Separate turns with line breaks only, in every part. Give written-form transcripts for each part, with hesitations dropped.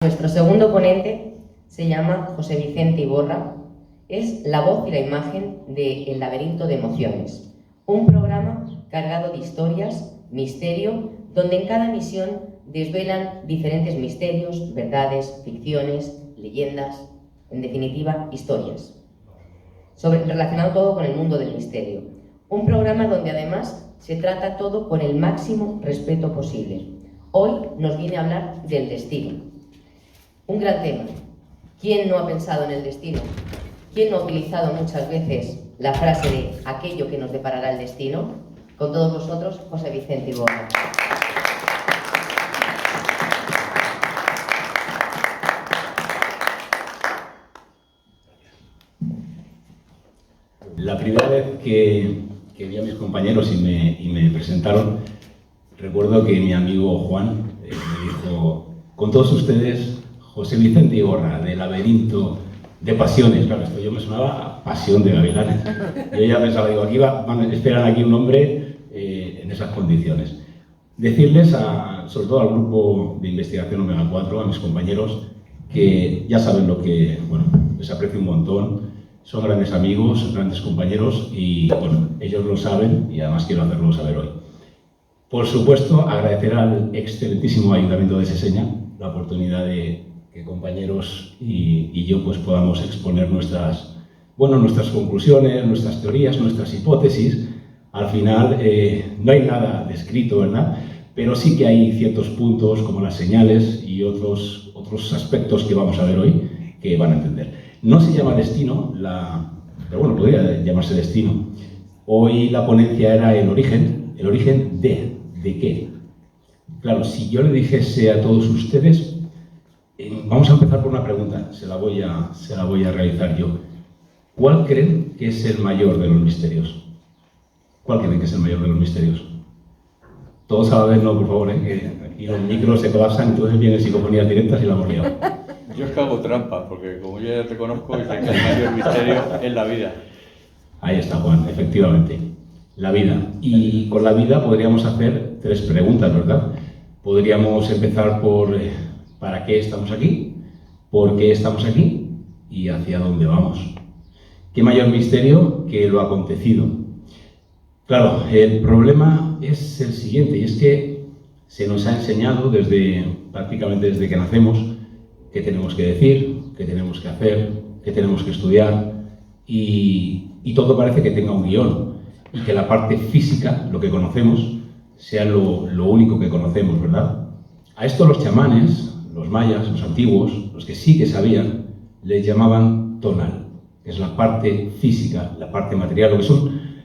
Nuestro segundo ponente se llama José Vicente Iborra, es la voz y la imagen de El laberinto de emociones, un programa cargado de historias, misterio, donde en cada misión desvelan diferentes misterios, verdades, ficciones, leyendas, en definitiva, historias. Relacionado todo con el mundo del misterio. Un programa donde además se trata todo con el máximo respeto posible. Hoy nos viene a hablar del destino. Un gran tema. ¿Quién no ha pensado en el destino? ¿Quién no ha utilizado muchas veces la frase de aquello que nos deparará el destino? Con todos vosotros, José Vicente Iborra.
La primera vez que vi a mis compañeros y me presentaron, recuerdo que mi amigo Juan me dijo: con todos ustedes, José Vicente Iborra, de Laberinto de Pasiones. Claro, esto yo me sonaba a Pasión de Gavilanes. Yo ya pensaba, digo, esperan aquí un hombre en esas condiciones. Decirles, sobre todo al grupo de investigación Omega 4, a mis compañeros, que ya saben lo que, bueno, les aprecio un montón, son grandes amigos, grandes compañeros y, bueno, ellos lo saben y además quiero hacerlo saber hoy. Por supuesto, agradecer al excelentísimo Ayuntamiento de Seseña la oportunidad de que compañeros y yo pues podamos exponer nuestras conclusiones, nuestras teorías, nuestras hipótesis. Al final no hay nada descrito, ¿verdad? Pero sí que hay ciertos puntos como las señales y otros aspectos que vamos a ver hoy que van a entender. No se llama destino, pero bueno, podría llamarse destino. Hoy la ponencia era el origen ¿de qué? Claro, si yo le dijese a todos ustedes, vamos a empezar por una pregunta, se la voy a realizar yo. ¿Cuál creen que es el mayor de los misterios? ¿Cuál creen que es el mayor de los misterios? Todos a la vez no, por favor, que aquí los micros se colapsan, entonces vienen psicofonías directas y la hemos liado.
Yo es que hago trampa, porque como yo ya te conozco, dicen que el mayor misterio es la vida.
Ahí está, Juan, efectivamente, la vida. Y con la vida podríamos hacer tres preguntas, ¿verdad? Podríamos empezar por ¿para qué estamos aquí? ¿Por qué estamos aquí? ¿Y hacia dónde vamos? ¿Qué mayor misterio que lo acontecido? Claro, el problema es el siguiente, y es que se nos ha enseñado prácticamente desde que nacemos qué tenemos que decir, qué tenemos que hacer, qué tenemos que estudiar, y todo parece que tenga un guión, y que la parte física, lo que conocemos, sea lo único que conocemos, ¿verdad? A esto los chamanes, los mayas, los antiguos, los que sí que sabían, les llamaban tonal, que es la parte física, la parte material,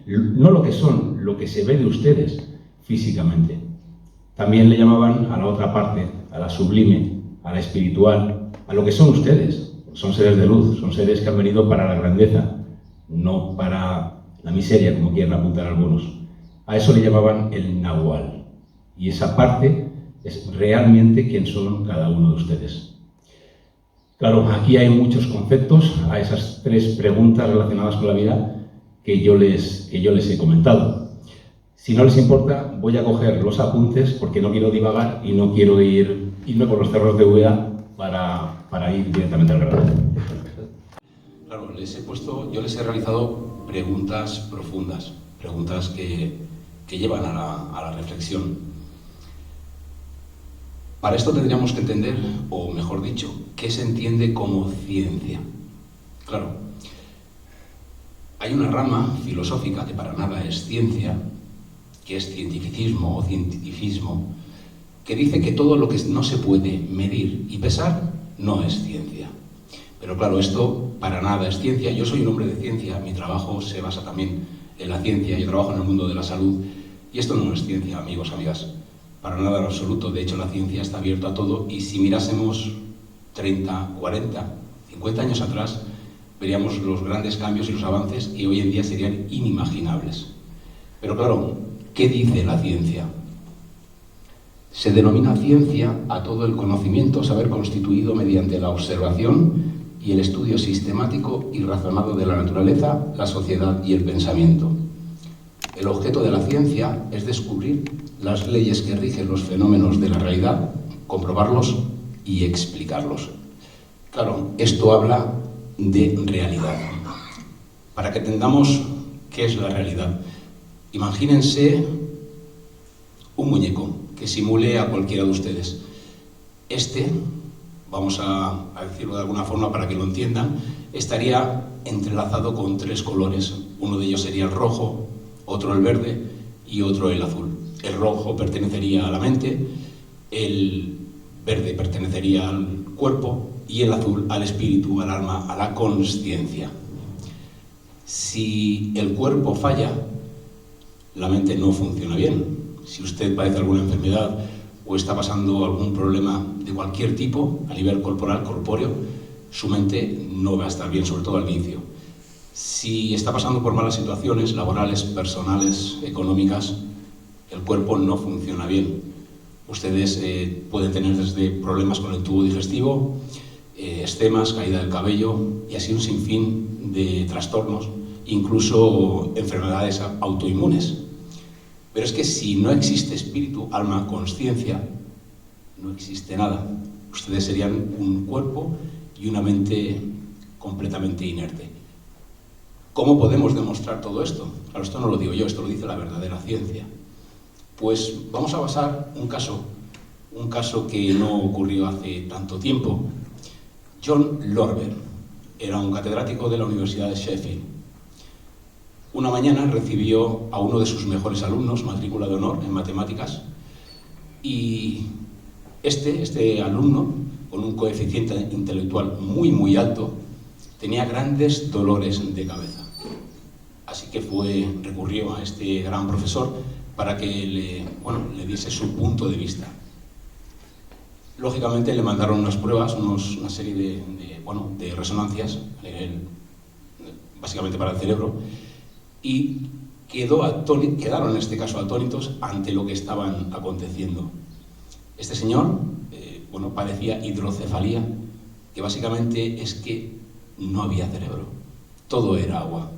lo que se ve de ustedes físicamente. También le llamaban a la otra parte, a la sublime, a la espiritual, a lo que son ustedes. Son seres de luz, son seres que han venido para la grandeza, no para la miseria, como quieren apuntar algunos. A eso le llamaban el nahual. Y esa parte es realmente quién son cada uno de ustedes. Claro, aquí hay muchos conceptos a esas tres preguntas relacionadas con la vida que yo les he comentado. Si no les importa, voy a coger los apuntes porque no quiero divagar y no quiero irme por los cerros de Úbeda para ir directamente al grano.
Claro, yo les he realizado preguntas profundas, preguntas que llevan a la reflexión. Para esto tendríamos que entender, o mejor dicho, ¿qué se entiende como ciencia? Claro, hay una rama filosófica que para nada es ciencia, que es cientificismo o cientifismo, que dice que todo lo que no se puede medir y pesar no es ciencia. Pero claro, esto para nada es ciencia. Yo soy un hombre de ciencia, mi trabajo se basa también en la ciencia, yo trabajo en el mundo de la salud, y esto no es ciencia, amigos, amigas. Para nada en absoluto. De hecho, la ciencia está abierta a todo y si mirásemos 30, 40, 50 años atrás, veríamos los grandes cambios y los avances que hoy en día serían inimaginables. Pero claro, ¿qué dice la ciencia? Se denomina ciencia a todo el conocimiento, saber constituido mediante la observación y el estudio sistemático y razonado de la naturaleza, la sociedad y el pensamiento. El objeto de la ciencia es descubrir las leyes que rigen los fenómenos de la realidad, comprobarlos y explicarlos. Claro, esto habla de realidad. Para que entendamos qué es la realidad, imagínense un muñeco que simule a cualquiera de ustedes. Este, vamos a decirlo de alguna forma para que lo entiendan, estaría entrelazado con 3 colores. Uno de ellos sería el rojo, otro el verde y otro el azul. El rojo pertenecería a la mente, el verde pertenecería al cuerpo y el azul al espíritu, al alma, a la consciencia. Si el cuerpo falla, la mente no funciona bien. Si usted padece alguna enfermedad o está pasando algún problema de cualquier tipo a nivel corporal, corpóreo, su mente no va a estar bien, sobre todo al inicio. Si está pasando por malas situaciones laborales, personales, económicas, el cuerpo no funciona bien. Ustedes pueden tener desde problemas con el tubo digestivo, eczemas, caída del cabello y así un sinfín de trastornos, incluso enfermedades autoinmunes. Pero es que si no existe espíritu, alma, consciencia, no existe nada. Ustedes serían un cuerpo y una mente completamente inerte. ¿Cómo podemos demostrar todo esto? Claro, esto no lo digo yo, esto lo dice la verdadera ciencia. Pues vamos a basar un caso que no ocurrió hace tanto tiempo. John Lorber era un catedrático de la Universidad de Sheffield. Una mañana recibió a uno de sus mejores alumnos, matrícula de honor en matemáticas, y este alumno, con un coeficiente intelectual muy alto, tenía grandes dolores de cabeza. Así que recurrió a este gran profesor para que le diese su punto de vista. Lógicamente le mandaron unas pruebas, una serie de resonancias, básicamente para el cerebro, y quedaron en este caso atónitos ante lo que estaban aconteciendo. Este señor padecía hidrocefalía, que básicamente es que no había cerebro, todo era agua.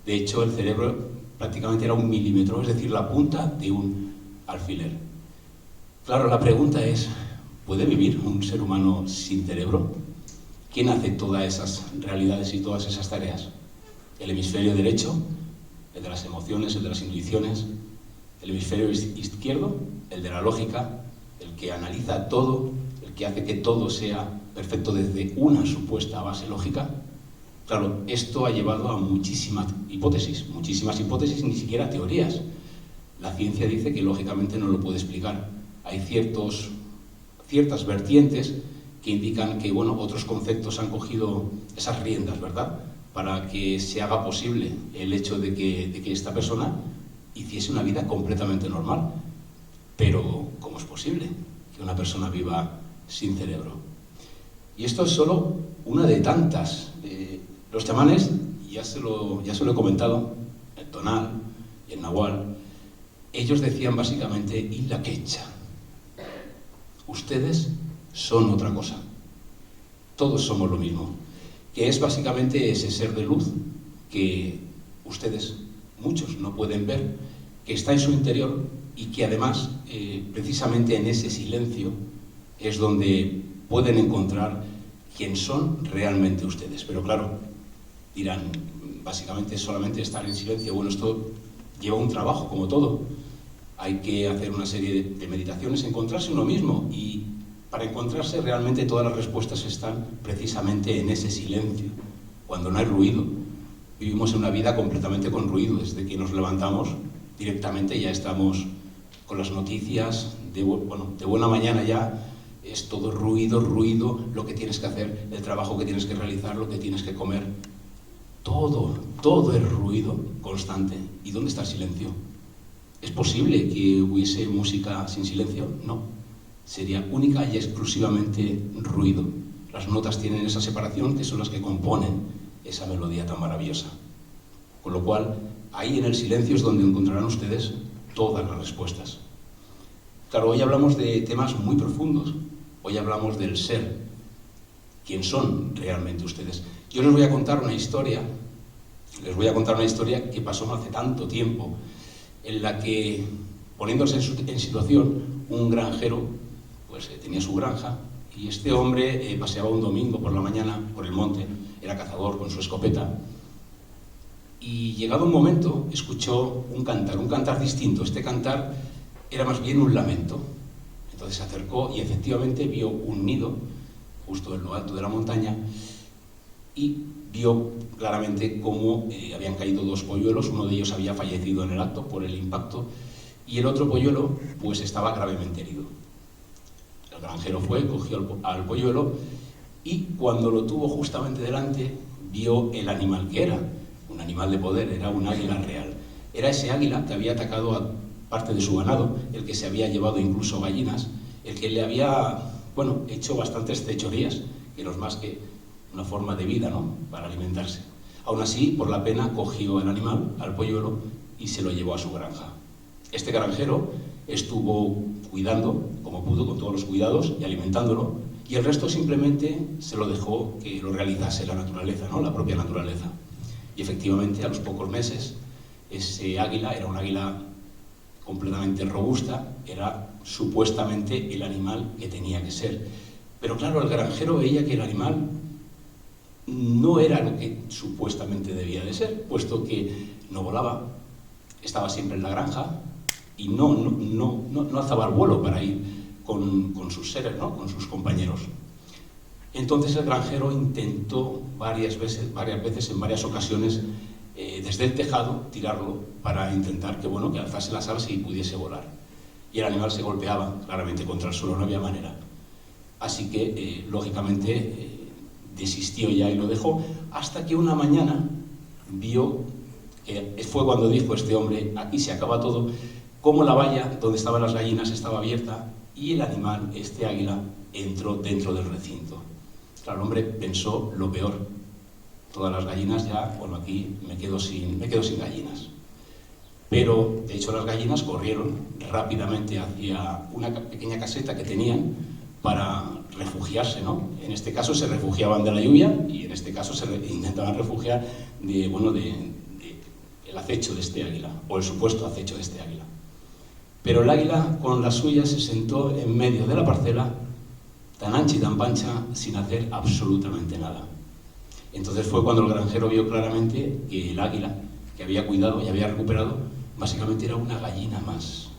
De hecho, el cerebro prácticamente era 1 milímetro, es decir, la punta de un alfiler. Claro, la pregunta es, ¿puede vivir un ser humano sin cerebro? ¿Quién hace todas esas realidades y todas esas tareas? ¿El hemisferio derecho? ¿El de las emociones, el de las intuiciones? ¿El hemisferio izquierdo? ¿El de la lógica? ¿El que analiza todo? ¿El que hace que todo sea perfecto desde una supuesta base lógica? Claro, esto ha llevado a muchísimas hipótesis, ni siquiera teorías. La ciencia dice que lógicamente no lo puede explicar. Hay ciertas vertientes que indican que otros conceptos han cogido esas riendas, ¿verdad?, para que se haga posible el hecho de que esta persona hiciese una vida completamente normal. Pero, ¿cómo es posible que una persona viva sin cerebro? Y esto es solo una de tantas. Los chamanes, ya se lo he comentado, el tonal y el nahual, ellos decían básicamente, y la quecha. Ustedes son otra cosa. Todos somos lo mismo. Que es básicamente ese ser de luz que ustedes, muchos, no pueden ver, que está en su interior y que además, precisamente en ese silencio, es donde pueden encontrar quién son realmente ustedes. Pero claro, dirán, básicamente solamente estar en silencio. Bueno, esto lleva un trabajo, como todo. Hay que hacer una serie de meditaciones, encontrarse uno mismo, y para encontrarse realmente todas las respuestas están precisamente en ese silencio, cuando no hay ruido. Vivimos en una vida completamente con ruido. Desde que nos levantamos directamente ya estamos con las noticias, de buena mañana ya es todo ruido, lo que tienes que hacer, el trabajo que tienes que realizar, lo que tienes que comer. Todo es ruido constante. ¿Y dónde está el silencio? ¿Es posible que hubiese música sin silencio? No. Sería única y exclusivamente ruido. Las notas tienen esa separación, que son las que componen esa melodía tan maravillosa. Con lo cual, ahí en el silencio es donde encontrarán ustedes todas las respuestas. Claro, hoy hablamos de temas muy profundos. Hoy hablamos del ser. ¿Quién son realmente ustedes? Yo les voy a contar una historia. Que pasó no hace tanto tiempo, en la que, poniéndose en situación, un granjero tenía su granja Y este hombre paseaba un domingo por la mañana por el monte, era cazador con su escopeta, y llegado un momento escuchó un cantar distinto. Este cantar era más bien un lamento. Entonces se acercó y efectivamente vio un nido justo en lo alto de la montaña y vio claramente cómo habían caído dos polluelos. Uno de ellos había fallecido en el acto por el impacto y el otro polluelo pues estaba gravemente herido. El granjero fue, cogió al polluelo y cuando lo tuvo justamente delante vio el animal que era, un animal de poder, era un águila real. Era ese águila que había atacado a parte de su ganado, el que se había llevado incluso gallinas, el que le había, hecho bastantes fechorías, que no es más que una forma de vida, ¿no?, para alimentarse. Aún así, por la pena, cogió el animal, al polluelo, y se lo llevó a su granja. Este granjero estuvo cuidando, como pudo, con todos los cuidados, y alimentándolo, y el resto simplemente se lo dejó que lo realizase la naturaleza, ¿no?, la propia naturaleza. Y efectivamente, a los pocos meses, ese águila era un águila completamente robusta, era supuestamente el animal que tenía que ser. Pero claro, el granjero veía que el animal no era lo que supuestamente debía de ser, puesto que no volaba, estaba siempre en la granja y no alzaba el vuelo para ir con sus seres, ¿no?, con sus compañeros. Entonces el granjero intentó varias veces, en varias ocasiones, desde el tejado, tirarlo para intentar que alzase las alas y pudiese volar. Y el animal se golpeaba claramente contra el suelo, no había manera. Así que, lógicamente, desistió ya y lo dejó, hasta que una mañana vio, fue cuando dijo este hombre, aquí se acaba todo, como la valla donde estaban las gallinas estaba abierta y el animal, este águila, entró dentro del recinto. Claro, el hombre pensó lo peor. Todas las gallinas ya, aquí me quedo sin gallinas. Pero, de hecho, las gallinas corrieron rápidamente hacia una pequeña caseta que tenían para refugiarse, ¿no? En este caso se refugiaban de la lluvia y en este caso se intentaban refugiar del acecho de este águila, o el supuesto acecho de este águila. Pero el águila, con la suya, se sentó en medio de la parcela, tan ancha y tan pancha, sin hacer absolutamente nada. Entonces fue cuando el granjero vio claramente que el águila que había cuidado y había recuperado, básicamente era una gallina más.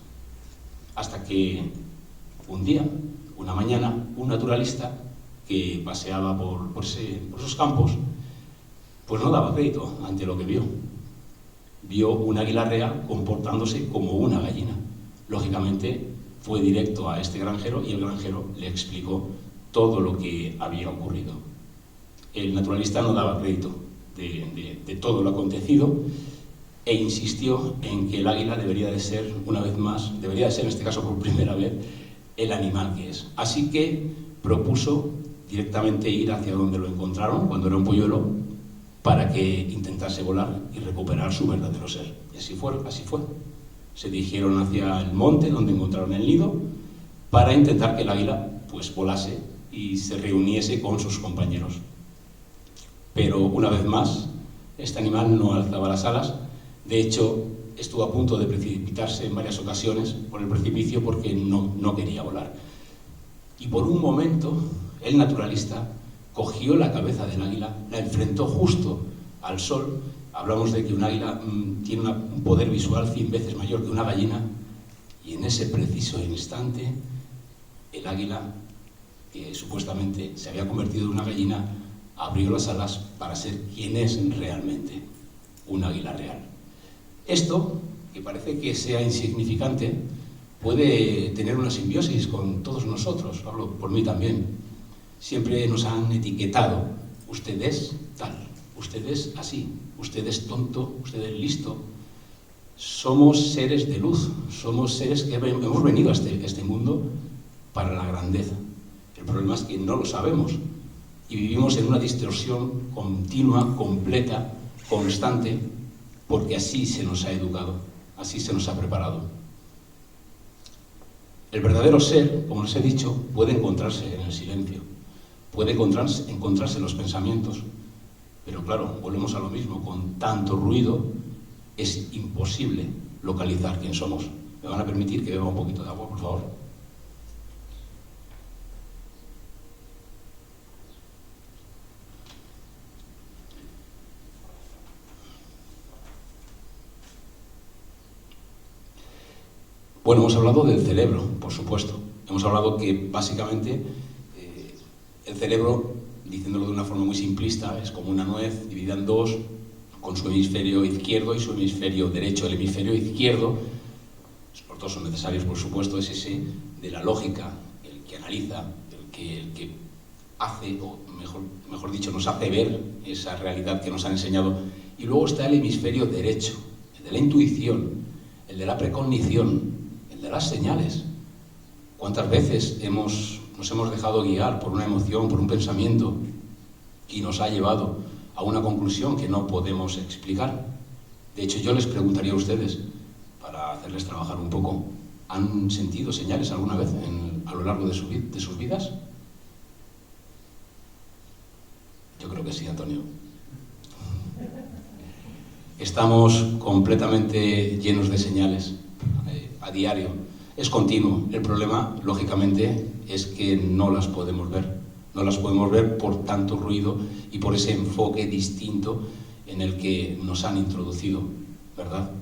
Hasta que un día, una mañana, un naturalista que paseaba por esos campos, pues no daba crédito ante lo que vio. Vio un águila real comportándose como una gallina. Lógicamente fue directo a este granjero y el granjero le explicó todo lo que había ocurrido. El naturalista no daba crédito de todo lo acontecido e insistió en que el águila debería de ser, una vez más, debería de ser en este caso por primera vez, el animal que es. Así que propuso directamente ir hacia donde lo encontraron, cuando era un polluelo, para que intentase volar y recuperar su verdadero ser. Y así fue. Se dirigieron hacia el monte donde encontraron el nido para intentar que el águila pues volase y se reuniese con sus compañeros. Pero una vez más, este animal no alzaba las alas. De hecho, estuvo a punto de precipitarse en varias ocasiones por el precipicio porque no quería volar. Y por un momento, el naturalista cogió la cabeza del águila, la enfrentó justo al sol. Hablamos de que un águila tiene un poder visual 100 veces mayor que una gallina, y en ese preciso instante, el águila, que supuestamente se había convertido en una gallina, abrió las alas para ser quien es realmente, un águila real. Esto, que parece que sea insignificante, puede tener una simbiosis con todos nosotros, hablo por mí también. Siempre nos han etiquetado, usted es tal, usted es así, usted es tonto, usted es listo. Somos seres de luz, somos seres que hemos venido a este mundo para la grandeza. El problema es que no lo sabemos y vivimos en una distorsión continua, completa, constante, porque así se nos ha educado, así se nos ha preparado. El verdadero ser, como les he dicho, puede encontrarse en el silencio, puede encontrarse en los pensamientos, pero claro, volvemos a lo mismo, con tanto ruido es imposible localizar quién somos. ¿Me van a permitir que beba un poquito de agua, por favor? Bueno, hemos hablado del cerebro, por supuesto. Hemos hablado que básicamente el cerebro, diciéndolo de una forma muy simplista, es como una nuez dividida en dos, con su hemisferio izquierdo y su hemisferio derecho. El hemisferio izquierdo, los dos son necesarios, por supuesto, es ese de la lógica, el que analiza, el que hace, o mejor dicho, nos hace ver esa realidad que nos han enseñado. Y luego está el hemisferio derecho, el de la intuición, el de la precognición, el de las señales. ¿Cuántas veces nos hemos dejado guiar por una emoción, por un pensamiento, y nos ha llevado a una conclusión que no podemos explicar? De hecho, yo les preguntaría a ustedes, para hacerles trabajar un poco, ¿han sentido señales alguna vez a lo largo de sus vidas? Yo creo que sí, Antonio. Estamos completamente llenos de señales a diario. Es continuo. El problema, lógicamente, es que no las podemos ver. No las podemos ver por tanto ruido y por ese enfoque distinto en el que nos han introducido, ¿verdad?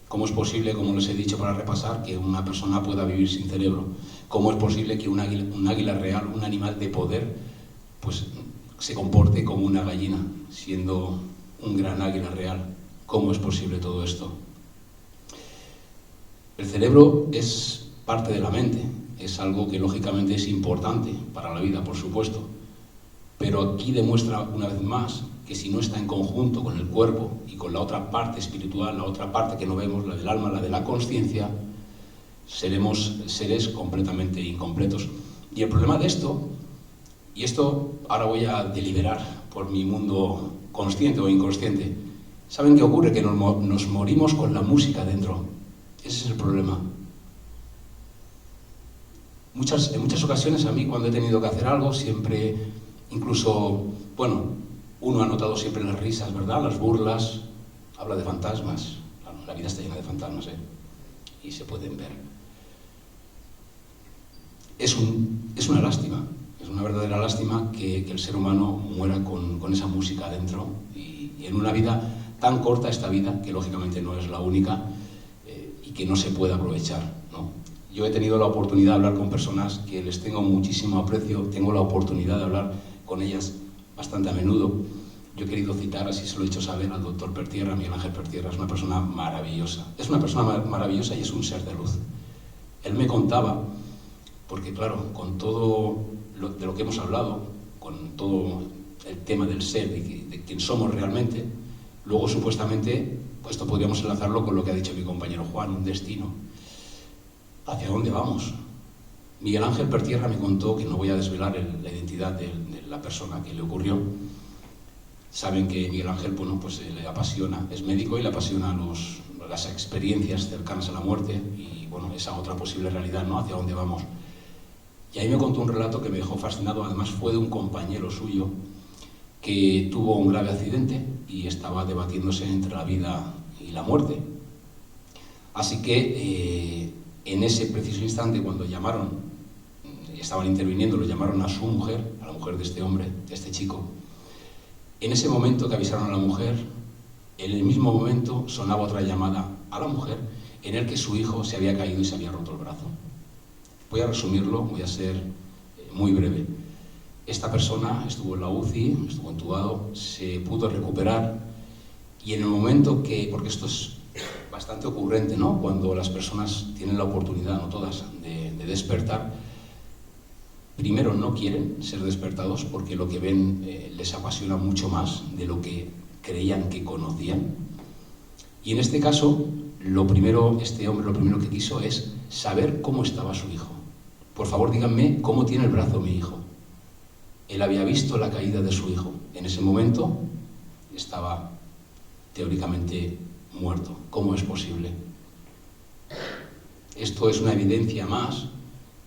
¿Cómo es posible, como les he dicho para repasar, que una persona pueda vivir sin cerebro? ¿Cómo es posible que un águila real, un animal de poder, pues se comporte como una gallina, siendo un gran águila real? ¿Cómo es posible todo esto? El cerebro es parte de la mente, es algo que lógicamente es importante para la vida, por supuesto, pero aquí demuestra una vez más que si no está en conjunto con el cuerpo y con la otra parte espiritual, la otra parte que no vemos, la del alma, la de la consciencia, seremos seres completamente incompletos. Y el problema de esto, y esto ahora voy a deliberar por mi mundo consciente o inconsciente, ¿saben qué ocurre? Que nos morimos con la música dentro. Ese es el problema. En muchas ocasiones a mí, cuando he tenido que hacer algo, siempre, incluso, bueno, uno ha notado siempre las risas, ¿verdad? Las burlas, habla de fantasmas. La vida está llena de fantasmas, y se pueden ver. Es una lástima, es una verdadera lástima que el ser humano muera con esa música dentro, y en una vida tan corta, esta vida, que lógicamente no es la única, y que no se puede aprovechar, ¿no? Yo he tenido la oportunidad de hablar con personas que les tengo muchísimo aprecio, tengo la oportunidad de hablar con ellas bastante a menudo. Yo he querido citar, así se lo he hecho saber, al doctor Pertierra, Miguel Ángel Pertierra. Es una persona maravillosa. Es una persona maravillosa y es un ser de luz. Él me contaba, porque claro, con todo de lo que hemos hablado, con todo el tema del ser, de quién somos realmente, luego supuestamente, pues esto podríamos enlazarlo con lo que ha dicho mi compañero Juan, un destino. ¿Hacia dónde vamos? Miguel Ángel Pertierra me contó, que no voy a desvelar la identidad de la persona que le ocurrió. Saben que Miguel Ángel, bueno, pues le apasiona, es médico y le apasiona las experiencias cercanas a la muerte y, bueno, esa otra posible realidad, ¿no? Hacia dónde vamos. Y ahí me contó un relato que me dejó fascinado. Además fue de un compañero suyo que tuvo un grave accidente y estaba debatiéndose entre la vida y la muerte. Así que en ese preciso instante, cuando estaban interviniendo, lo llamaron a su mujer, a la mujer de este hombre, de este chico. En ese momento que avisaron a la mujer, en el mismo momento sonaba otra llamada a la mujer en el que su hijo se había caído y se había roto el brazo. Voy a resumirlo, voy a ser muy breve. Esta persona estuvo en la UCI, estuvo entubado, se pudo recuperar y en el momento porque esto es bastante ocurrente, ¿no? Cuando las personas tienen la oportunidad, no todas, de despertar, primero no quieren ser despertados porque lo que ven les apasiona mucho más de lo que creían que conocían. Y en este caso, este hombre lo primero que quiso es saber cómo estaba su hijo. Por favor, díganme cómo tiene el brazo mi hijo. Él había visto la caída de su hijo. En ese momento estaba teóricamente muerto. ¿Cómo es posible? Esto es una evidencia más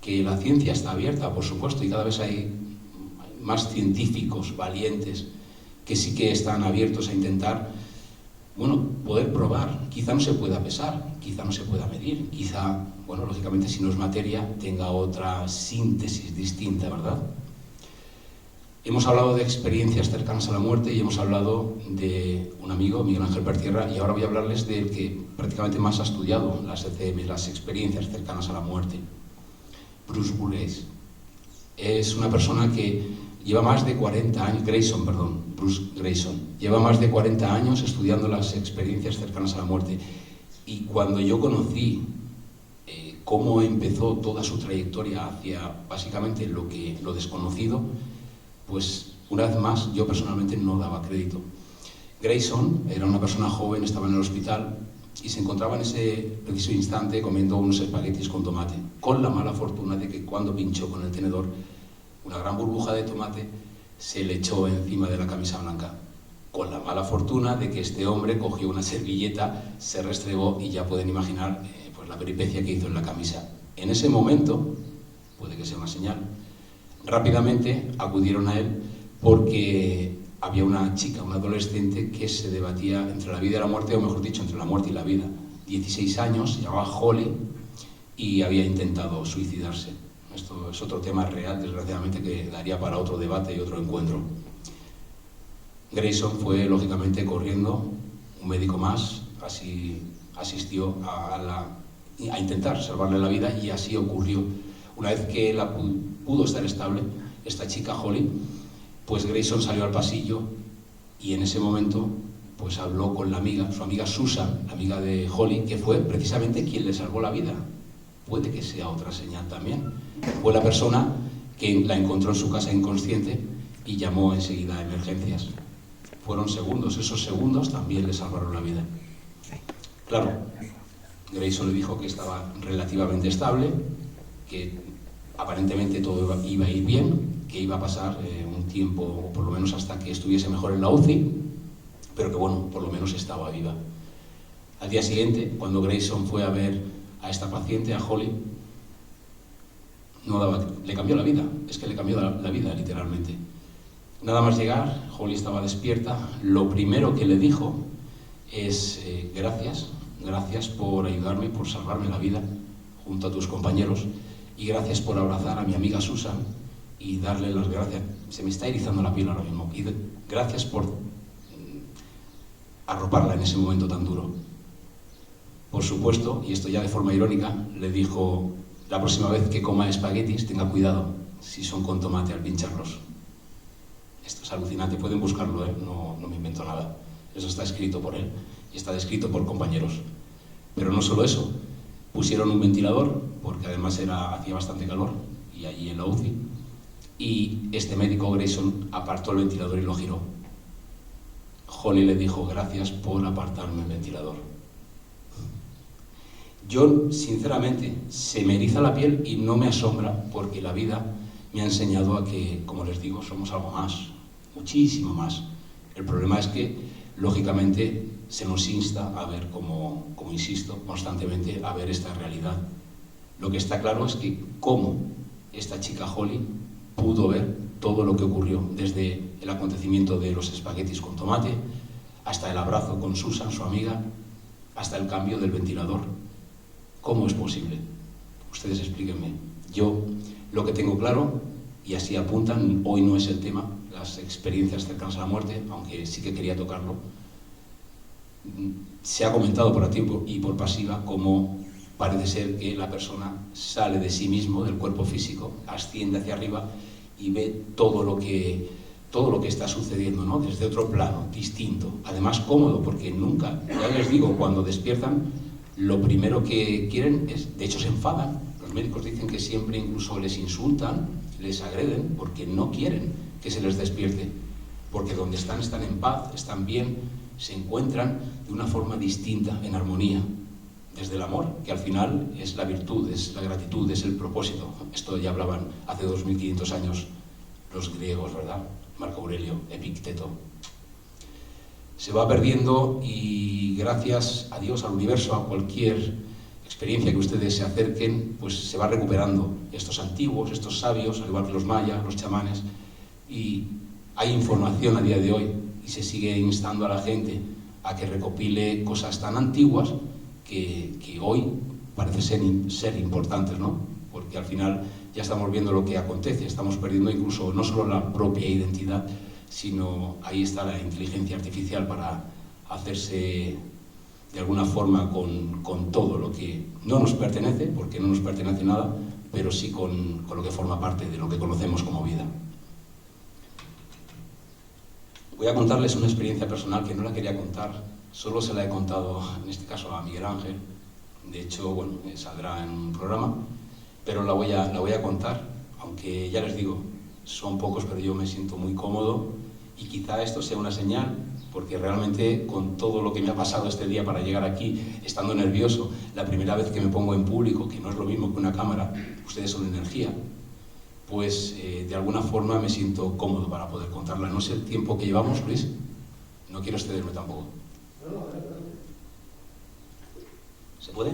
que la ciencia está abierta, por supuesto, y cada vez hay más científicos valientes que sí que están abiertos a intentar, bueno, poder probar. Quizá no se pueda pesar, quizá no se pueda medir, quizá, bueno, lógicamente si no es materia, tenga otra síntesis distinta, ¿verdad? Hemos hablado de experiencias cercanas a la muerte y hemos hablado de un amigo, Miguel Ángel Pertierra, y ahora voy a hablarles del que prácticamente más ha estudiado las ECM, las experiencias cercanas a la muerte. Bruce Willis. Es una persona que lleva más de 40 años, Bruce Grayson, lleva más de 40 años estudiando las experiencias cercanas a la muerte. Y cuando yo conocí cómo empezó toda su trayectoria hacia básicamente lo desconocido, pues una vez más yo personalmente no daba crédito. Grayson era una persona joven, estaba en el hospital y se encontraba en ese preciso instante comiendo unos espaguetis con tomate, con la mala fortuna de que cuando pinchó con el tenedor, una gran burbuja de tomate se le echó encima de la camisa blanca, con la mala fortuna de que este hombre cogió una servilleta, se restregó y ya pueden imaginar pues la peripecia que hizo en la camisa. En ese momento, puede que sea una señal, rápidamente acudieron a él porque había una chica, una adolescente que se debatía entre la vida y la muerte, o mejor dicho, entre la muerte y la vida. 16 años, se llamaba Holly y había intentado suicidarse. Esto es otro tema real, desgraciadamente, que daría para otro debate y otro encuentro. Grayson fue, lógicamente, corriendo, un médico más, así asistió a intentar salvarle la vida y así ocurrió. Una vez que la pudo estar estable, esta chica Holly, pues Grayson salió al pasillo y en ese momento pues habló con la amiga, su amiga Susan, la amiga de Holly, que fue precisamente quien le salvó la vida. Puede que sea otra señal también. Fue la persona que la encontró en su casa inconsciente y llamó enseguida a emergencias. Fueron segundos, esos segundos también le salvaron la vida. Claro, Grayson le dijo que estaba relativamente estable, que aparentemente todo iba a ir bien, que iba a pasar un tiempo, o por lo menos hasta que estuviese mejor en la UCI, pero que bueno, por lo menos estaba viva. Al día siguiente, cuando Grayson fue a ver a esta paciente, a Holly, le cambió la vida, es que le cambió la vida literalmente. Nada más llegar, Holly estaba despierta, lo primero que le dijo es gracias por ayudarme, por salvarme la vida junto a tus compañeros, y gracias por abrazar a mi amiga Susan y darle las gracias. Se me está erizando la piel ahora mismo. Y gracias por arroparla en ese momento tan duro. Por supuesto, y esto ya de forma irónica, le dijo, la próxima vez que coma espaguetis, tenga cuidado si son con tomate al pincharlos. Esto es alucinante, pueden buscarlo, no me invento nada. Eso está escrito por él y está descrito por compañeros. Pero no solo eso, pusieron un ventilador, porque además hacía bastante calor, y allí en la UCI, y este médico Grayson apartó el ventilador y lo giró. Holly le dijo, gracias por apartarme el ventilador. Yo, sinceramente, se me eriza la piel y no me asombra, porque la vida me ha enseñado a que, como les digo, somos algo más, muchísimo más. El problema es que, lógicamente, se nos insta a ver, como insisto constantemente, a ver esta realidad. Lo que está claro es que cómo esta chica Holly pudo ver todo lo que ocurrió, desde el acontecimiento de los espaguetis con tomate, hasta el abrazo con Susan, su amiga, hasta el cambio del ventilador. ¿Cómo es posible? Ustedes explíquenme. Yo lo que tengo claro, y así apuntan, hoy no es el tema, las experiencias cercanas a la muerte, aunque sí que quería tocarlo. Se ha comentado por activa y por pasiva cómo parece ser que la persona sale de sí mismo, del cuerpo físico, asciende hacia arriba y ve todo lo que está sucediendo, ¿no? Desde otro plano, distinto, además cómodo, porque nunca, ya les digo, cuando despiertan, lo primero que quieren es, de hecho se enfadan. Los médicos dicen que siempre incluso les insultan, les agreden, porque no quieren que se les despierte, porque donde están en paz, están bien, se encuentran de una forma distinta, en armonía, desde el amor, que al final es la virtud, es la gratitud, es el propósito. Esto ya hablaban hace 2500 años los griegos, ¿verdad? Marco Aurelio, Epicteto. Se va perdiendo y gracias a Dios, al universo, a cualquier experiencia que ustedes se acerquen, pues se va recuperando estos antiguos, estos sabios, al igual que los mayas, los chamanes, y hay información a día de hoy y se sigue instando a la gente a que recopile cosas tan antiguas que hoy parece ser importantes, ¿no? Porque al final ya estamos viendo lo que acontece, estamos perdiendo incluso no solo la propia identidad, sino ahí está la inteligencia artificial para hacerse de alguna forma con todo lo que no nos pertenece, porque no nos pertenece nada, pero sí con lo que forma parte de lo que conocemos como vida. Voy a contarles una experiencia personal que no la quería contar, solo se la he contado, en este caso, a Miguel Ángel. De hecho, bueno, saldrá en un programa, pero la voy a contar, aunque ya les digo, son pocos, pero yo me siento muy cómodo y quizá esto sea una señal, porque realmente con todo lo que me ha pasado este día para llegar aquí, estando nervioso, la primera vez que me pongo en público, que no es lo mismo que una cámara, ustedes son energía, pues de alguna forma me siento cómodo para poder contarla. No sé el tiempo que llevamos, Luis, no quiero excederme tampoco. ¿Se puede?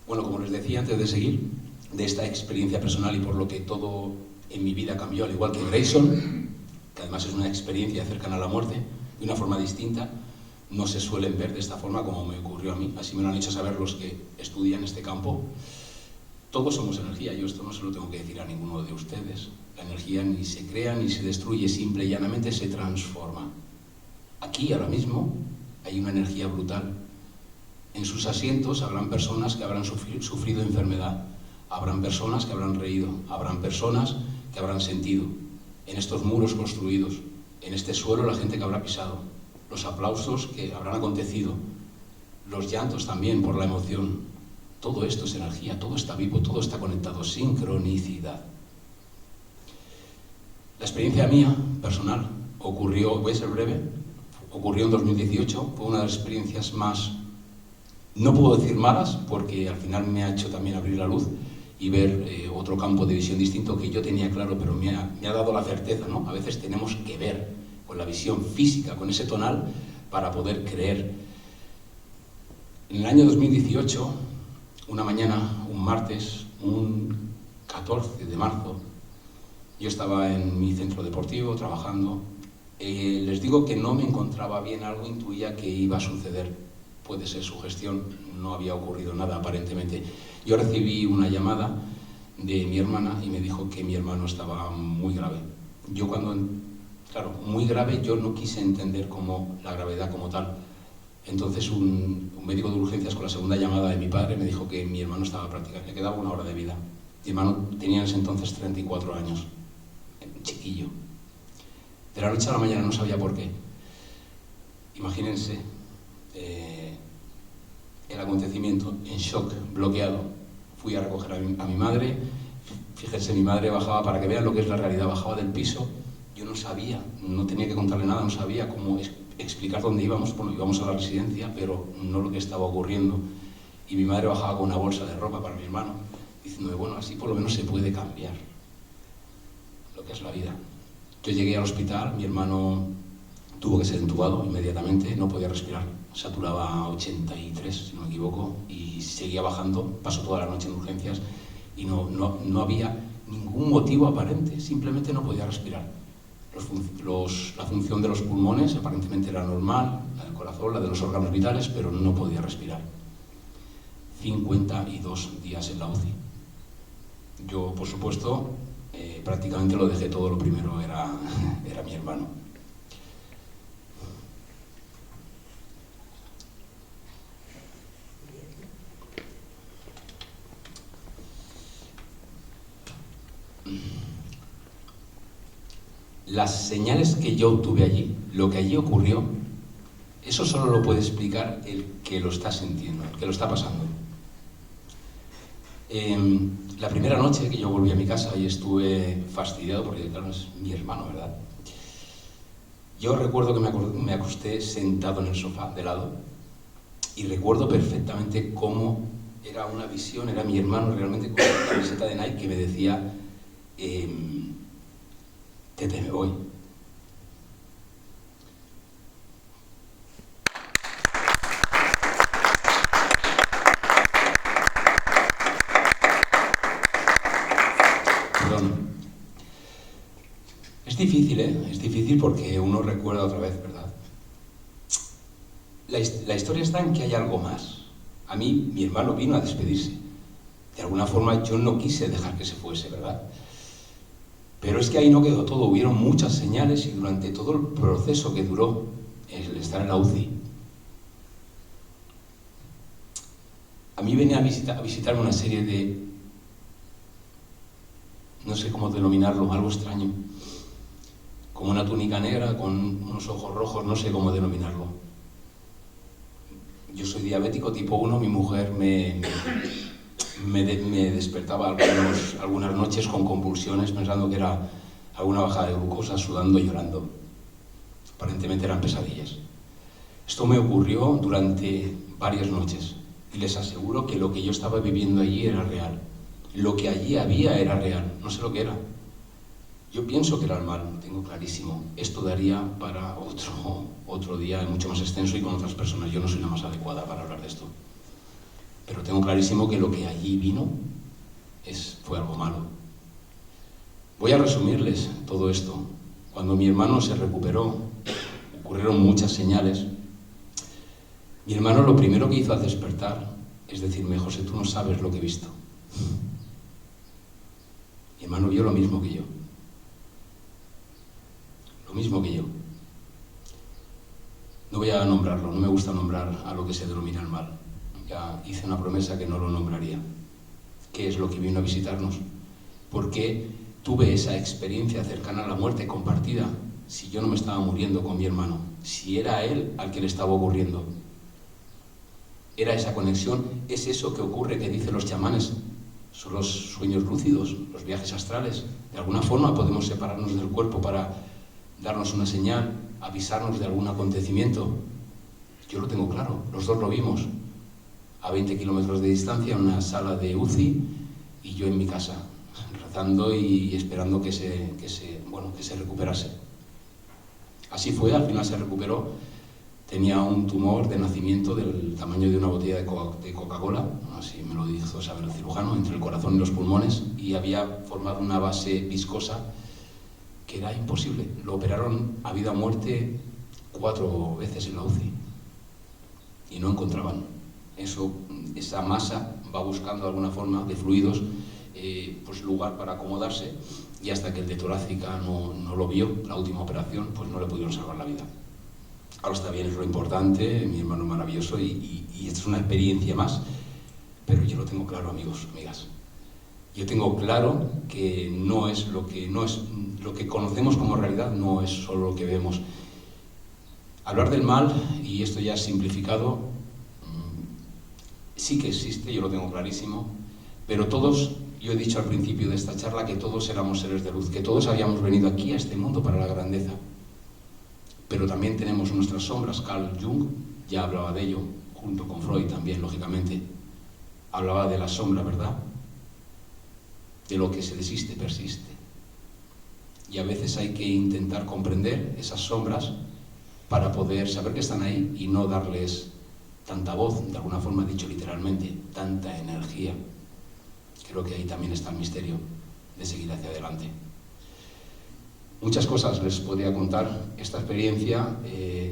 Bueno, como les decía antes de seguir, de esta experiencia personal y por lo que todo en mi vida cambió, al igual que Grayson, que además es una experiencia cercana a la muerte, de una forma distinta, no se suelen ver de esta forma como me ocurrió a mí. Así me lo han hecho saber los que estudian este campo. Todos somos energía, yo esto no se lo tengo que decir a ninguno de ustedes. La energía ni se crea ni se destruye, simple y llanamente se transforma. Aquí, ahora mismo, hay una energía brutal. En sus asientos habrán personas que habrán sufrido enfermedad, habrán personas que habrán reído, habrán personas que habrán sentido. En estos muros construidos, en este suelo la gente que habrá pisado, los aplausos que habrán acontecido, los llantos también por la emoción. Todo esto es energía, todo está vivo, todo está conectado, sincronicidad. La experiencia mía, personal, ocurrió, voy a ser breve, ocurrió en 2018, fue una de las experiencias más, no puedo decir malas, porque al final me ha hecho también abrir la luz y ver otro campo de visión distinto que yo tenía claro, pero me ha dado la certeza, ¿no? A veces tenemos que ver con la visión física, con ese tonal, para poder creer. En el año 2018, una mañana, un martes, un 14 de marzo, yo estaba en mi centro deportivo trabajando. Les digo que no me encontraba bien, algo intuía que iba a suceder. Puede ser sugestión, no había ocurrido nada aparentemente. Yo recibí una llamada de mi hermana y me dijo que mi hermano estaba muy grave. Yo claro, muy grave, yo no quise entender la gravedad como tal. Entonces un médico de urgencias con la segunda llamada de mi padre me dijo que mi hermano estaba prácticamente, le quedaba 1 hora de vida. Mi hermano tenía en ese entonces 34 años, chiquillo. De la noche a la mañana no sabía por qué. Imagínense el acontecimiento, en shock, bloqueado. Fui a recoger a mi madre, fíjense, mi madre bajaba, para que vean lo que es la realidad, bajaba del piso, yo no sabía, no tenía que contarle nada, no sabía cómo explicar dónde íbamos. Bueno, íbamos a la residencia, pero no lo que estaba ocurriendo. Y mi madre bajaba con una bolsa de ropa para mi hermano, diciéndome, bueno, así por lo menos se puede cambiar lo que es la vida. Yo llegué al hospital, mi hermano tuvo que ser intubado inmediatamente, no podía respirar, saturaba a 83, si no me equivoco, y seguía bajando, pasó toda la noche en urgencias y no había ningún motivo aparente, simplemente no podía respirar. La función de los pulmones aparentemente era normal, la del corazón, la de los órganos vitales, pero no podía respirar. 52 días en la UCI. Yo, por supuesto, prácticamente lo dejé todo, lo primero era mi hermano. Las señales que yo obtuve allí, lo que allí ocurrió, eso solo lo puede explicar el que lo está sintiendo, el que lo está pasando. La primera noche que yo volví a mi casa y estuve fastidiado, porque claro, es mi hermano, ¿verdad? Yo recuerdo que me acosté sentado en el sofá de lado y recuerdo perfectamente cómo era una visión, era mi hermano realmente con la camiseta de Nike que me decía Tete, me voy. Perdón. Es difícil, Es difícil porque uno recuerda otra vez, ¿verdad? La historia está en que hay algo más. A mí, mi hermano vino a despedirse De alguna forma yo no quise dejar que se fuese, ¿verdad? Pero es que ahí no quedó todo, hubieron muchas señales y durante todo el proceso que duró el estar en la UCI, a mí venía a visitarme una serie de, no sé cómo denominarlo, algo extraño, como una túnica negra con unos ojos rojos, no sé cómo denominarlo. Yo soy diabético tipo 1, mi mujer me despertaba algunas noches con convulsiones pensando que era alguna bajada de glucosa, sudando y llorando. Aparentemente eran pesadillas. Esto me ocurrió durante varias noches y les aseguro que lo que yo estaba viviendo allí era real. Lo que allí había era real, no sé lo que era. Yo pienso que era el mal, lo tengo clarísimo. Esto daría para otro día mucho más extenso y con otras personas. Yo no soy la más adecuada para hablar de esto. Pero tengo clarísimo que lo que allí vino fue algo malo. Voy a resumirles todo esto. Cuando mi hermano se recuperó, ocurrieron muchas señales. Mi hermano lo primero que hizo al despertar es decirme: José, tú no sabes lo que he visto. Mi hermano vio lo mismo que yo. Lo mismo que yo. No voy a nombrarlo, no me gusta nombrar a lo que se denomina el mal. Ya hice una promesa que no lo nombraría. ¿Qué es lo que vino a visitarnos? ¿Por qué tuve esa experiencia cercana a la muerte compartida si yo no me estaba muriendo con mi hermano? Si era a él al que le estaba ocurriendo. Era esa conexión, es eso que ocurre que dicen los chamanes. Son los sueños lúcidos, los viajes astrales. De alguna forma podemos separarnos del cuerpo para darnos una señal, avisarnos de algún acontecimiento. Yo lo tengo claro, los dos lo vimos. A 20 kilómetros de distancia, en una sala de UCI, y yo en mi casa, rezando y esperando que se recuperase. Así fue, al final se recuperó. Tenía un tumor de nacimiento del tamaño de una botella de Coca-Cola, así me lo hizo saber el cirujano, entre el corazón y los pulmones, y había formado una base viscosa que era imposible. Lo operaron a vida o muerte 4 veces en la UCI y no encontraban. Esa masa va buscando alguna forma de fluidos, pues lugar para acomodarse, y hasta que el de torácica no lo vio, la última operación, pues no le pudieron salvar la vida. Ahora está bien, es lo importante, mi hermano es maravilloso y esta es una experiencia más, pero yo lo tengo claro, amigos, amigas. Yo tengo claro que no es lo que conocemos como realidad, no es solo lo que vemos. Hablar del mal, y esto ya es simplificado, sí que existe, yo lo tengo clarísimo, pero todos, yo he dicho al principio de esta charla que todos éramos seres de luz, que todos habíamos venido aquí a este mundo para la grandeza. Pero también tenemos nuestras sombras. Carl Jung ya hablaba de ello, junto con Freud también, lógicamente. Hablaba de la sombra, ¿verdad? De lo que se desiste, persiste. Y a veces hay que intentar comprender esas sombras para poder saber que están ahí y no darles tanta voz, de alguna forma dicho literalmente, tanta energía. Creo que ahí también está el misterio de seguir hacia adelante. Muchas cosas les podría contar. Esta experiencia,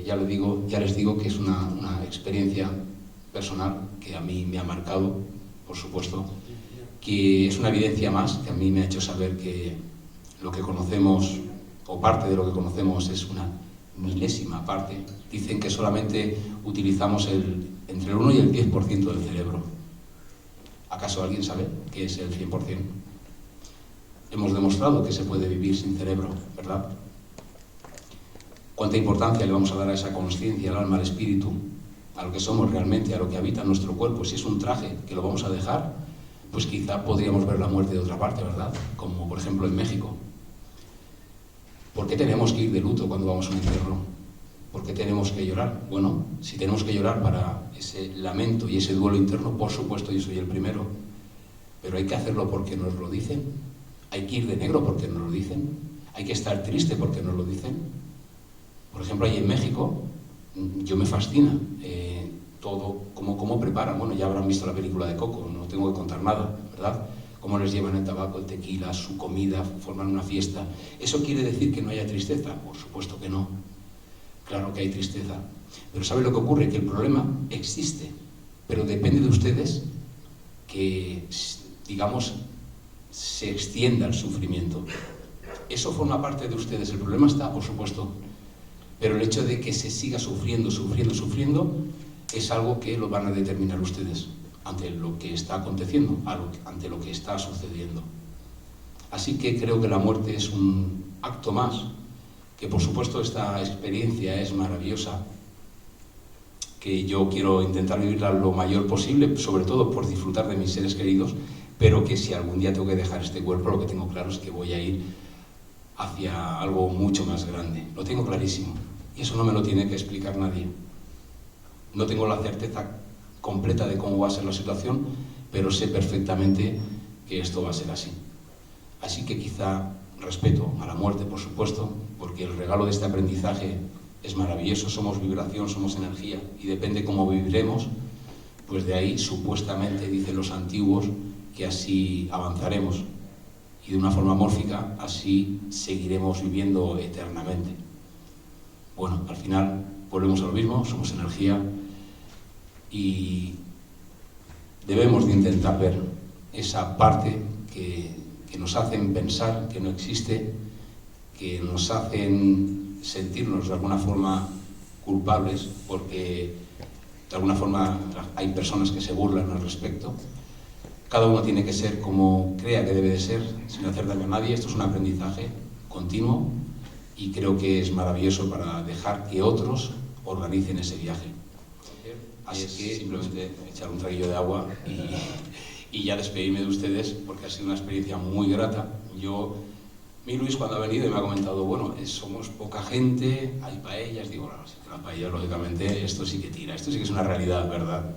ya les digo que es una experiencia personal que a mí me ha marcado, por supuesto, que es una evidencia más que a mí me ha hecho saber que lo que conocemos, o parte de lo que conocemos, es una milésima parte. Dicen que solamente utilizamos entre el 1 y el 10% del cerebro. ¿Acaso alguien sabe qué es el 100%? Hemos demostrado que se puede vivir sin cerebro, ¿verdad? ¿Cuánta importancia le vamos a dar a esa consciencia, al alma, al espíritu, a lo que somos realmente, a lo que habita en nuestro cuerpo? Si es un traje que lo vamos a dejar, pues quizá podríamos ver la muerte de otra parte, ¿verdad? Como por ejemplo en México. ¿Por qué tenemos que ir de luto cuando vamos a un entierro? ¿Por qué tenemos que llorar? Bueno, si tenemos que llorar para ese lamento y ese duelo interno, por supuesto yo soy el primero. Pero hay que hacerlo porque nos lo dicen. Hay que ir de negro porque nos lo dicen. Hay que estar triste porque nos lo dicen. Por ejemplo, ahí en México, yo me fascina todo, cómo preparan. Bueno, ya habrán visto la película de Coco, no tengo que contar nada, ¿verdad? Cómo les llevan el tabaco, el tequila, su comida, forman una fiesta. ¿Eso quiere decir que no haya tristeza? Por supuesto que no. Claro que hay tristeza. Pero ¿sabe lo que ocurre? Que el problema existe. Pero depende de ustedes que digamos, se extienda el sufrimiento. Eso forma parte de ustedes. El problema está, por supuesto, pero el hecho de que se siga sufriendo es algo que lo van a determinar ustedes ante lo que está aconteciendo, ante lo que está sucediendo. Así que creo que la muerte es un acto más, que por supuesto esta experiencia es maravillosa, que yo quiero intentar vivirla lo mayor posible, sobre todo por disfrutar de mis seres queridos, pero que si algún día tengo que dejar este cuerpo, lo que tengo claro es que voy a ir hacia algo mucho más grande. Lo tengo clarísimo, y eso no me lo tiene que explicar nadie. No tengo la certeza completa de cómo va a ser la situación, pero sé perfectamente que esto va a ser así. Así que quizá respeto a la muerte, por supuesto, porque el regalo de este aprendizaje es maravilloso. Somos vibración, somos energía, y depende cómo viviremos, pues de ahí supuestamente dicen los antiguos que así avanzaremos, y de una forma mórfica así seguiremos viviendo eternamente. Bueno, al final volvemos a lo mismo, somos energía, y debemos de intentar ver esa parte que nos hacen pensar que no existe, que nos hacen sentirnos de alguna forma culpables, porque de alguna forma hay personas que se burlan al respecto. Cada uno tiene que ser como crea que debe de ser, sin hacer daño a nadie. Esto es un aprendizaje continuo y creo que es maravilloso para dejar que otros organicen ese viaje. Así que simplemente echar un traguillo de agua y ya despedirme de ustedes, porque ha sido una experiencia muy grata. Mi Luis, cuando ha venido y me ha comentado, bueno, somos poca gente, hay paellas, digo, bueno, las paellas, lógicamente, esto sí que tira, esto sí que es una realidad, ¿verdad?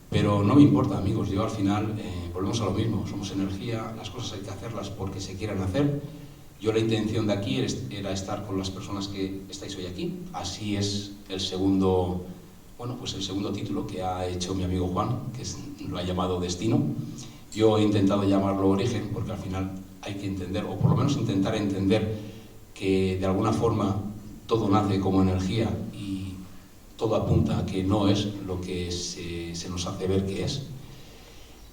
Pero no me importa, amigos, yo al final volvemos a lo mismo, somos energía, las cosas hay que hacerlas porque se quieran hacer. Yo la intención de aquí era estar con las personas que estáis hoy aquí. Así es el segundo título que ha hecho mi amigo Juan, que lo ha llamado Destino. Yo he intentado llamarlo Origen porque al final hay que entender, o por lo menos intentar entender, que de alguna forma todo nace como energía y todo apunta a que no es lo que se nos hace ver que es.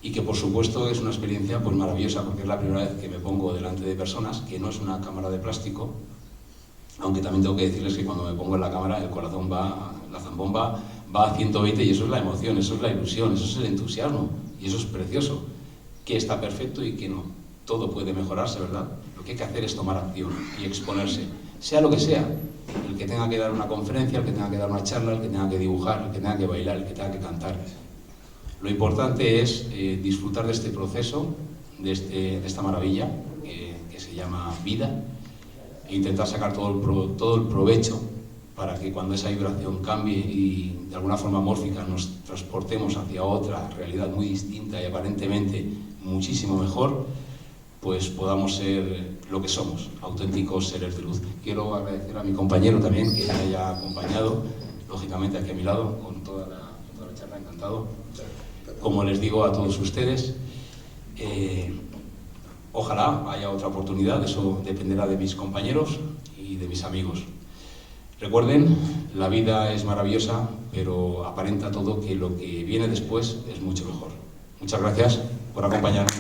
Y que por supuesto es una experiencia pues maravillosa, porque es la primera vez que me pongo delante de personas, que no es una cámara de plástico, aunque también tengo que decirles que cuando me pongo en la cámara el corazón la zambomba va a 120, y eso es la emoción, eso es la ilusión, eso es el entusiasmo, y eso es precioso, que está perfecto y que no. Todo puede mejorarse, ¿verdad? Lo que hay que hacer es tomar acción y exponerse, sea lo que sea, el que tenga que dar una conferencia, el que tenga que dar una charla, el que tenga que dibujar, el que tenga que bailar, el que tenga que cantar. Lo importante es disfrutar de este proceso, de esta maravilla que se llama vida, e intentar sacar todo el provecho para que cuando esa vibración cambie y de alguna forma mórfica nos transportemos hacia otra realidad muy distinta y aparentemente muchísimo mejor, pues podamos ser lo que somos, auténticos seres de luz. Quiero agradecer a mi compañero también que me haya acompañado, lógicamente aquí a mi lado, con toda la charla, encantado. Como les digo a todos ustedes, ojalá haya otra oportunidad, eso dependerá de mis compañeros y de mis amigos. Recuerden, la vida es maravillosa, pero aparenta todo que lo que viene después es mucho mejor. Muchas gracias por acompañarme.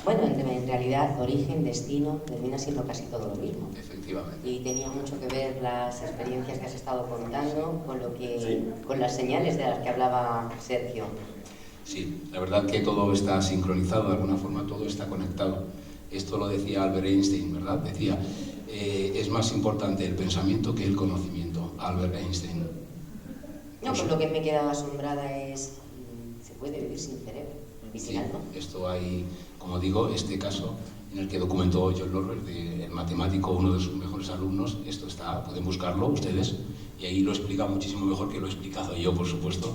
Bueno, en realidad, origen, destino, termina siendo casi todo lo mismo.
Efectivamente.
Y tenía mucho que ver las experiencias que has estado contando con las señales de las que hablaba Sergio.
Sí, la verdad que todo está sincronizado, de alguna forma todo está conectado. Esto lo decía Albert Einstein, ¿verdad? Decía, es más importante el pensamiento que el conocimiento, Albert Einstein.
No, pues lo que me quedaba asombrada es, ¿se puede vivir sin cerebro y sin alma?
Esto hay, como digo, este caso en el que documentó John Lorber, el matemático, uno de sus mejores alumnos, esto está, pueden buscarlo ustedes, y ahí lo explica muchísimo mejor que lo he explicado yo, por supuesto,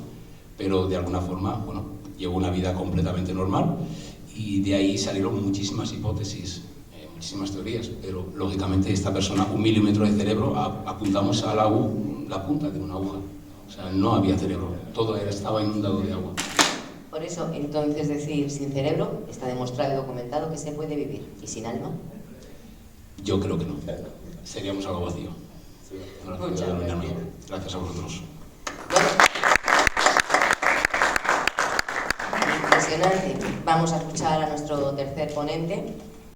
pero de alguna forma, bueno, llevo una vida completamente normal, y de ahí salieron muchísimas hipótesis, muchísimas teorías, pero lógicamente esta persona, 1 milímetro de cerebro, apuntamos a la punta de una aguja, o sea, no había cerebro, todo estaba inundado de agua.
Por eso, entonces, decir sin cerebro está demostrado y documentado que se puede vivir. ¿Y sin alma?
Yo creo que no. Seríamos algo vacío.
Muchas gracias.
Gracias a vosotros.
Impresionante. Vamos a escuchar a nuestro tercer ponente.